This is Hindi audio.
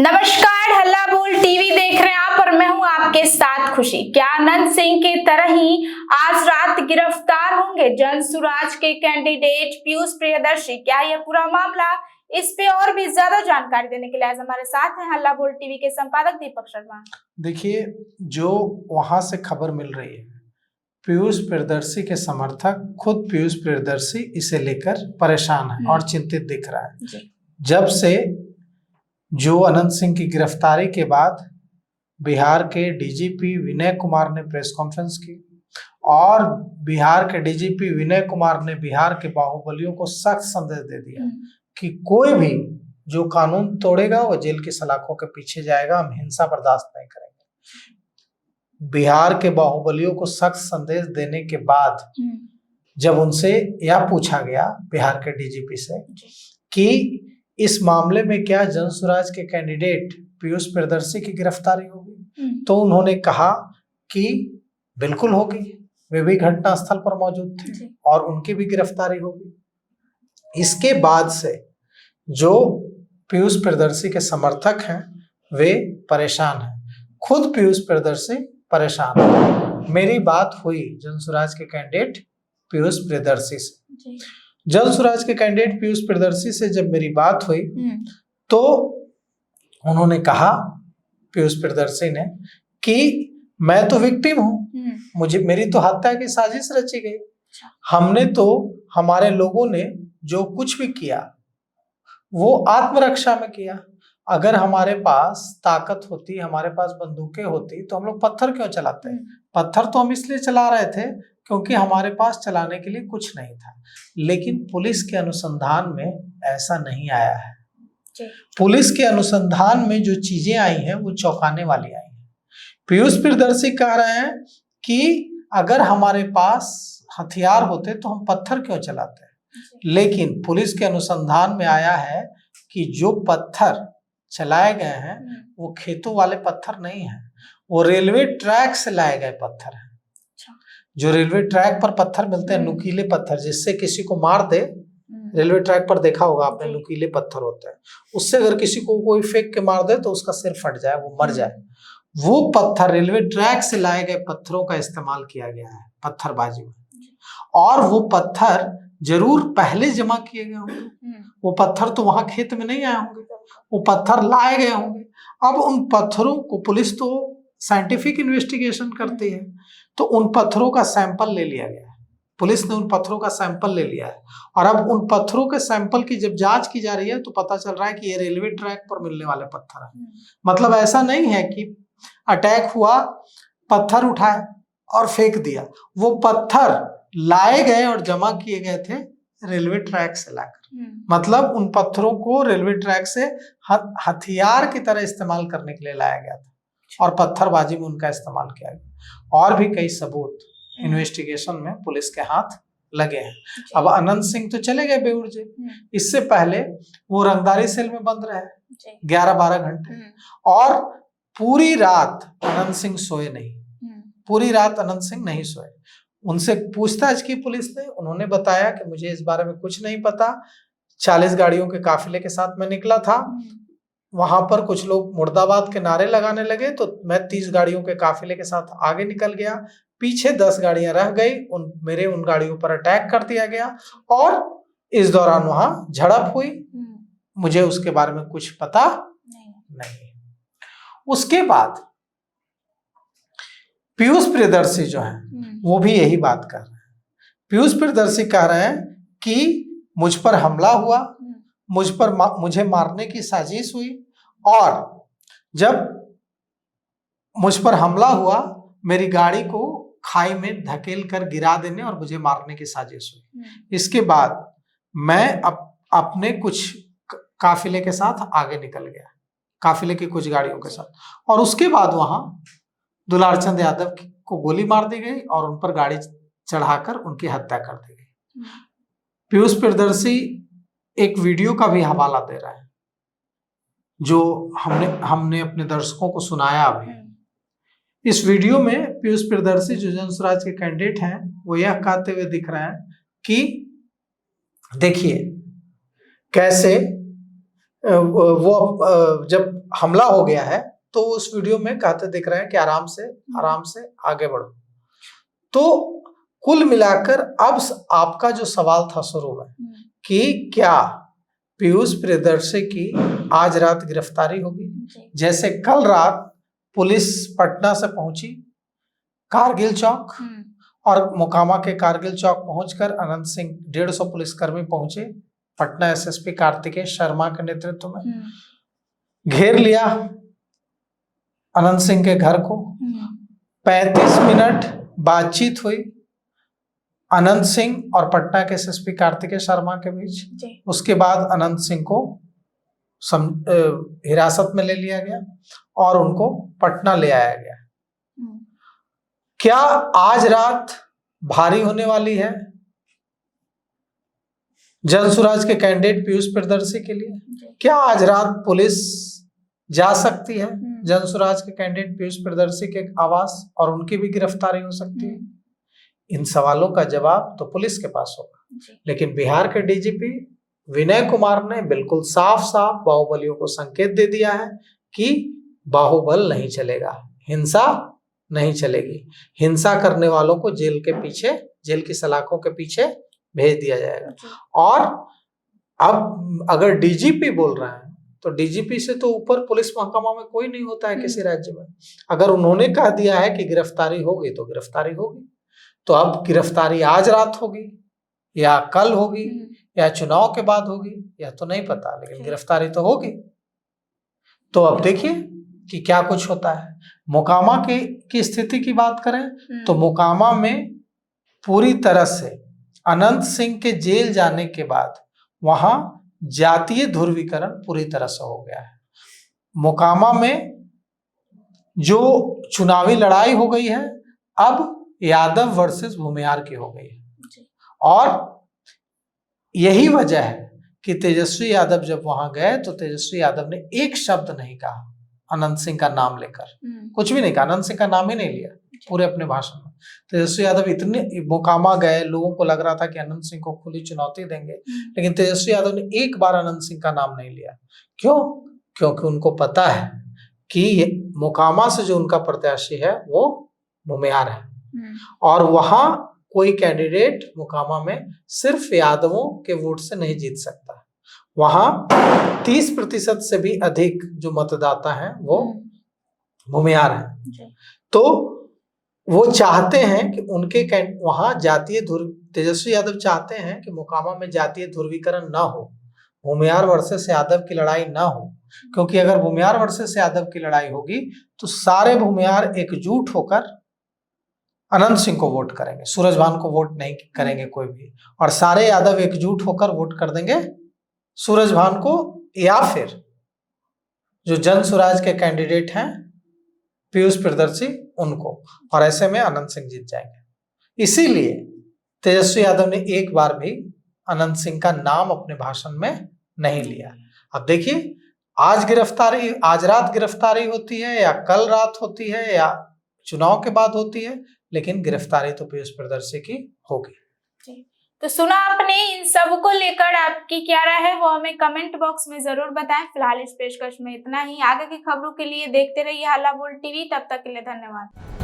नमस्कार, हल्ला बोल टीवी देख रहे हैं आप और मैं हूं आपके साथ खुशी। क्या अनंत सिंह की तरह ही आज रात गिरफ्तार होंगे जनसुराज के कैंडिडेट पीयूष प्रियदर्शी? क्या यह पूरा मामला, इस पे और भी ज्यादा जानकारी देने के लिए आज हमारे साथ हैं हल्ला बोल टीवी के संपादक दीपक शर्मा। देखिए, जो वहां से खबर मिल रही है, पीयूष प्रियदर्शी के समर्थक खुद पीयूष प्रियदर्शी इसे लेकर परेशान है और चिंतित दिख रहा है। जब से जो अनंत सिंह की गिरफ्तारी के बाद बिहार के डीजीपी विनय कुमार ने प्रेस कॉन्फ्रेंस की और बिहार के डीजीपी विनय कुमार ने बिहार के बाहुबलियों को सख्त संदेश दे दिया कि कोई भी जो कानून तोड़ेगा वो जेल की सलाखों के पीछे जाएगा, हम हिंसा बर्दाश्त नहीं करेंगे। बिहार के बाहुबलियों को सख्त संदेश देने के बाद जब उनसे यह पूछा गया बिहार के डीजीपी से कि इस मामले में क्या जनसुराज के कैंडिडेट पीयूष प्रियदर्शी की गिरफ्तारी होगी, तो उन्होंने कहा कि बिल्कुल होगी, वे भी घटना स्थल पर मौजूद थे और उनकी भी गिरफ्तारी होगी। इसके बाद से जो पीयूष प्रियदर्शी के समर्थक हैं वे परेशान हैं, खुद पीयूष प्रियदर्शी परेशान है। मेरी बात हुई जनसुराज के कैंडिडेट पीयूष प्रियदर्शी से। जनसुराज के कैंडिडेट पीयूष प्रियदर्शी से जब मेरी बात हुई तो उन्होंने कहा, पीयूष प्रियदर्शी ने, कि मैं तो विक्टिम हूं, मेरी तो हत्या की साजिश रची गई। हमने तो, हमारे लोगों ने जो कुछ भी किया वो आत्मरक्षा में किया। अगर हमारे पास ताकत होती, हमारे पास बंदूकें होती तो हम लोग पत्थर क्यों चलाते? पत्थर तो हम इसलिए चला रहे थे क्योंकि हमारे पास चलाने के लिए कुछ नहीं था। लेकिन पुलिस के अनुसंधान में ऐसा नहीं आया है। पुलिस के अनुसंधान में जो चीजें आई हैं वो चौंकाने वाली आई हैं। पीयूष प्रियदर्शी कह रहे हैं कि अगर हमारे पास हथियार होते तो हम पत्थर क्यों चलाते? लेकिन पुलिस के अनुसंधान में आया है कि जो पत्थर चलाए गए हैं वो खेतों वाले पत्थर नहीं है, वो रेलवे ट्रैक से लाए गए पत्थर हैं। जो रेलवे ट्रैक पर पत्थर मिलते हैं, नुकीले पत्थर, जिससे किसी को मार दे, रेलवे ट्रैक पर देखा होगा आपने, नुकीले पत्थर होते हैं, उससे अगर किसी को कोई फेंक के मार दे तो उसका सिर फट जाए, वो मर जाए। वो पत्थर, रेलवे ट्रैक से लाए गए पत्थरों का इस्तेमाल किया गया है पत्थरबाजी में। और वो पत्थर जरूर पहले जमा किए गए होंगे, वो पत्थर तो वहां खेत में नहीं आए होंगे, वो पत्थर लाए गए होंगे। अब उन पत्थरों को पुलिस तो साइंटिफिक इन्वेस्टिगेशन करती है, तो उन पत्थरों का सैंपल ले लिया गया है। पुलिस ने उन पत्थरों का सैंपल ले लिया है और अब उन पत्थरों के सैंपल की जब जांच की जा रही है तो पता चल रहा है कि ये रेलवे ट्रैक पर मिलने वाले पत्थर हैं। मतलब ऐसा नहीं है कि अटैक हुआ, पत्थर उठाए और फेंक दिया। वो पत्थर लाए गए और जमा किए गए थे रेलवे ट्रैक से लाकर। मतलब उन पत्थरों को रेलवे ट्रैक से हथियार की तरह इस्तेमाल करने के लिए लाया गया था और पत्थरबाजी में उनका इस्तेमाल किया गया। और भी कई सबूत इन्वेस्टिगेशन में पुलिस के हाथ लगे हैं। अब अनंत सिंह तो चले गए बेऊर जेल, इससे पहले वो रंगदारी सेल में बंद रहे 11-12 घंटे और पूरी रात अनंत सिंह सोए नहीं, पूरी रात अनंत सिंह नहीं सोए। उनसे पूछताछ की पुलिस ने, उन्होंने बताया कि मुझे इस बारे में कुछ नहीं पता, 40 गाड़ियों के काफिले के साथ मैं निकला था, वहां पर कुछ लोग मुर्दाबाद के नारे लगाने लगे तो मैं 30 गाड़ियों के काफिले के साथ आगे निकल गया, पीछे 10 गाड़ियां रह गई, उन गाड़ियों पर अटैक कर दिया गया और इस दौरान वहां झड़प हुई। मुझे उसके बारे में कुछ पता नहीं। उसके बाद पीयूष प्रियदर्शी जो है वो भी यही बात कर रहे हैं। पीयूष प्रियदर्शी कह रहे हैं कि मुझ पर हमला हुआ, मुझे मारने की साजिश हुई और जब मुझ पर हमला हुआ मेरी गाड़ी को खाई में धकेल कर गिरा देने और मुझे मारने की साजिश हुई। इसके बाद मैं अपने कुछ काफिले के साथ आगे निकल गया, काफिले की कुछ गाड़ियों के साथ, और उसके बाद वहां दुलारचंद यादव को गोली मार दी गई और उन पर गाड़ी चढ़ाकर उनकी हत्या कर दी गई। पीयूष प्रियदर्शी एक वीडियो का भी हवाला दे रहा है जो हमने अपने दर्शकों को सुनाया अभी। इस वीडियो में पीयूष प्रियदर्शी जो जनसुराज के कैंडिडेट हैं वो यह कहते हुए दिख रहे हैं कि देखिए कैसे वो जब हमला हो गया है तो उस वीडियो में कहते दिख रहे हैं कि आराम से आगे बढ़ो। तो कुल मिलाकर अब आपका जो सवाल था शुरू में कि क्या पीयूष प्रियदर्शी की आज रात गिरफ्तारी होगी, जैसे कल रात पुलिस पटना से पहुंची कारगिल चौक और मोकामा के कारगिल चौक पहुंचकर अनंत सिंह 150 पुलिसकर्मी पहुंचे, पटना एसएसपी कार्तिकेय शर्मा के नेतृत्व में घेर लिया अनंत सिंह के घर को। 35 मिनट बातचीत हुई अनंत सिंह और पटना के एसएसपी कार्तिकेय शर्मा के बीच। उसके बाद अनंत सिंह को हिरासत में ले लिया गया और उनको पटना ले आया गया। क्या आज रात भारी होने वाली है जनसुराज के कैंडिडेट पीयूष प्रियदर्शी के लिए? क्या आज रात पुलिस जा सकती है जनसुराज के कैंडिडेट पीयूष प्रियदर्शी के आवास और उनकी भी गिरफ्तारी हो सकती है? इन सवालों का जवाब तो पुलिस के पास होगा, लेकिन बिहार के डीजीपी विनय कुमार ने बिल्कुल साफ साफ बाहुबलियों को संकेत दे दिया है कि बाहुबल नहीं चलेगा, हिंसा नहीं चलेगी, हिंसा करने वालों को जेल की सलाखों के पीछे भेज दिया जाएगा। और अब अगर डीजीपी बोल रहे हैं तो डीजीपी से तो ऊपर पुलिस महकमा में कोई नहीं होता है किसी राज्य में। अगर उन्होंने कह दिया है कि गिरफ्तारी होगी तो गिरफ्तारी होगी। तो अब गिरफ्तारी आज रात होगी या कल होगी या चुनाव के बाद होगी या तो नहीं पता, लेकिन गिरफ्तारी तो होगी। तो अब देखिए कि क्या कुछ होता है। मोकामा की स्थिति की बात करें तो मोकामा में पूरी तरह से अनंत सिंह के जेल जाने के बाद वहां जातीय ध्रुवीकरण पूरी तरह से हो गया है। मोकामा में जो चुनावी लड़ाई हो गई है अब यादव वर्सेस भूमियार की हो गई है। और यही वजह है कि तेजस्वी यादव जब वहां गए तो तेजस्वी यादव ने एक शब्द नहीं कहा अनंत सिंह का नाम लेकर, कुछ भी नहीं कहा, अनंत सिंह का नाम ही नहीं लिया पूरे अपने भाषण में। तेजस्वी यादव इतने मोकामा गए, लोगों को लग रहा था कि अनंत सिंह को खुली चुनौती देंगे, लेकिन तेजस्वी यादव ने एक बार अनंत सिंह का नाम नहीं लिया। क्यों? क्योंकि उनको पता है कि मोकामा से जो उनका प्रत्याशी है वो भूमियार है और वहां कोई कैंडिडेट मोकामा में सिर्फ यादवों के वोट से नहीं जीत सकता। वहां 30% से भी अधिक जो मतदाता हैं वो भूमियार हैं। तो वो चाहते हैं कि उनके वहां तेजस्वी यादव चाहते हैं कि मोकामा में जातीय ध्रुवीकरण ना हो, भूमियार वर्सेस यादव की लड़ाई ना हो। क्योंकि अगर भूमियार वर्सेस यादव की लड़ाई होगी तो सारे भूमियार एकजुट होकर अनंत सिंह को वोट करेंगे, सूरजभान को वोट नहीं करेंगे कोई भी, और सारे यादव एकजुट होकर वोट कर देंगे सूरजभान को या फिर जो जनसुराज के कैंडिडेट हैं पीयूष प्रियदर्शी उनको, और ऐसे में अनंत सिंह जीत जाएंगे। इसीलिए तेजस्वी यादव ने एक बार भी अनंत सिंह का नाम अपने भाषण में नहीं लिया। अब देखिए आज रात गिरफ्तारी होती है या कल रात होती है या चुनाव के बाद होती है, लेकिन गिरफ्तारी तो पीयूष प्रियदर्शी की होगी। तो सुना आपने, इन सब को लेकर आपकी क्या राय है वो हमें कमेंट बॉक्स में जरूर बताएं। फिलहाल इस पेशकश में इतना ही। आगे की खबरों के लिए देखते रहिए हाला बोल टीवी। तब तक के लिए धन्यवाद।